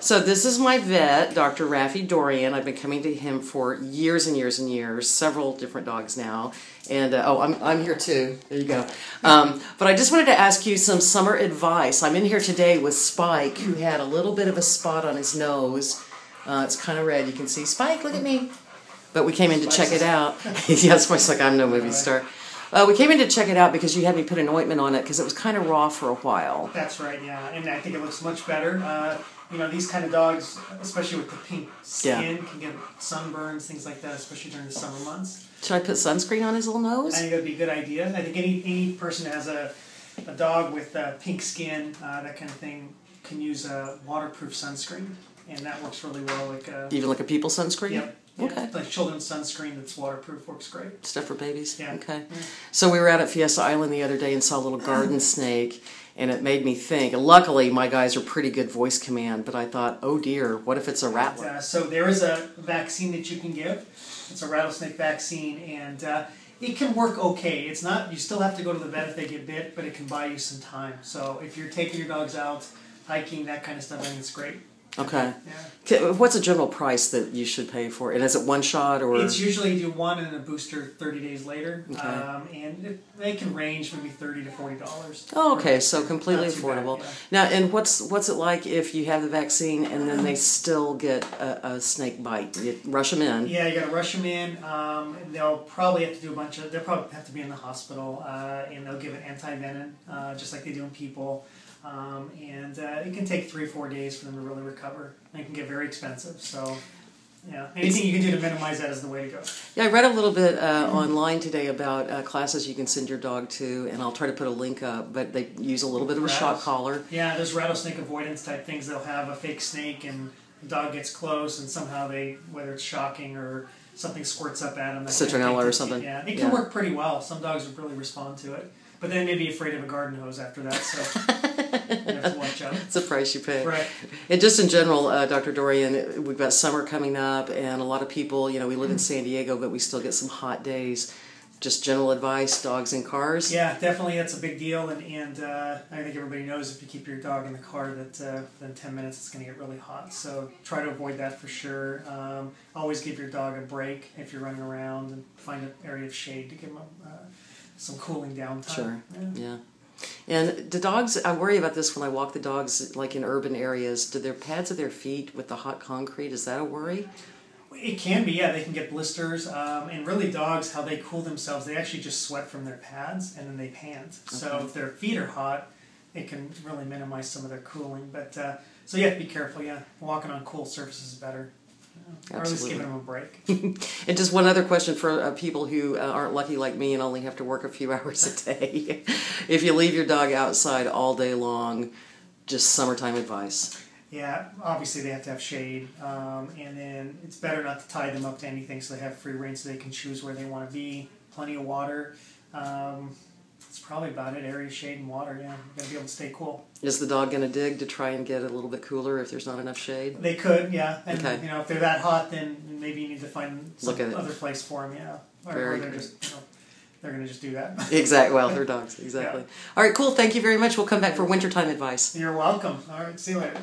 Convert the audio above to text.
So this is my vet, Dr. Raffi Dorian. I've been coming to him for years and years and years, several different dogs now. And, I'm here too. There you go. But I just wanted to ask you some summer advice. I'm in here today with Spike, who had a little bit of a spot on his nose. It's kind of red. You can see, Spike, look at me. But we came in to check it out. Yeah, Spike's like, I'm no movie star. We came in to check it out because you had me put an ointment on it because it was kind of raw for a while. That's right, yeah. And I think it looks much better. You know, these kind of dogs, especially with the pink skin, can get sunburns, things like that, especially during the summer months. Should I put sunscreen on his little nose? I think that would be a good idea. I think any person that has a dog with pink skin, that kind of thing, can use a waterproof sunscreen. And that works really well. Even like a people sunscreen? Yep. Okay. Yeah, like children's sunscreen that's waterproof works great. Stuff for babies? Yeah. Okay. Yeah. So we were out at Fiesta Island the other day and saw a little garden snake, and it made me think. And luckily, my guys are pretty good voice command, but I thought, oh dear, what if it's a rattler? So there is a vaccine that you can give. It's a rattlesnake vaccine, and it can work okay. It's not. You still have to go to the vet if they get bit, but it can buy you some time. So if you're taking your dogs out, hiking, that kind of stuff, I think it's great. Okay. Yeah. What's a general price that you should pay for it? And is it one shot or? It's usually you do one and a booster 30 days later, okay. And they can range maybe $30 to $40. Oh, okay, so completely affordable. Bad, yeah. Now, and what's it like if you have the vaccine and then they still get a snake bite? You rush them in. Yeah, you got to rush them in. They'll probably have to do they'll probably have to be in the hospital, and they'll give it anti-venom, just like they do in people. And it can take 3 or 4 days for them to really recover. And it can get very expensive. So, yeah, anything you can do to minimize that is the way to go. Yeah, I read a little bit online today about classes you can send your dog to, and I'll try to put a link up, but they use a little bit of a shock collar. Yeah, there's rattlesnake avoidance type things. They'll have a fake snake, and the dog gets close, and somehow whether it's shocking or something squirts up at them. Citronella or something. Yeah, it can work pretty well. Some dogs would really respond to it. But then they'd be afraid of a garden hose after that, so you have to watch out. It's the price you pay. Right. And just in general, Dr. Dorian, we've got summer coming up, and a lot of people, you know, we live in San Diego, but we still get some hot days. Just general advice, dogs in cars? Yeah, definitely, that's a big deal, and I think everybody knows if you keep your dog in the car that within 10 minutes it's going to get really hot, so try to avoid that for sure. Always give your dog a break if you're running around, and find an area of shade to give them some cooling down time. Sure, yeah. And the dogs, I worry about this when I walk the dogs like in urban areas. Do their pads of their feet with the hot concrete, is that a worry? It can be, yeah. They can get blisters. And really dogs, how they cool themselves, they actually just sweat from their pads and then they pant. Okay. So if their feet are hot, it can really minimize some of their cooling. But so you have to be careful, yeah. Walking on cool surfaces is better. Or at least giving them a break. And just one other question for people who aren't lucky like me and only have to work a few hours a day. If you leave your dog outside all day long, just summertime advice. Yeah, obviously they have to have shade, and then it's better not to tie them up to anything so they have free rein so they can choose where they want to be. Plenty of water. That's probably about it. Area, shade, and water, yeah. You've got to be able to stay cool. Is the dog going to dig to try and get a little bit cooler if there's not enough shade? They could, yeah. And, okay. you know, if they're that hot, then maybe you need to find some other place for them, yeah. Or they're just, you know, they're going to just do that. Exactly. Well, they're dogs, exactly. Yeah. All right, cool. Thank you very much. We'll come back for wintertime advice. You're welcome. All right, see you later.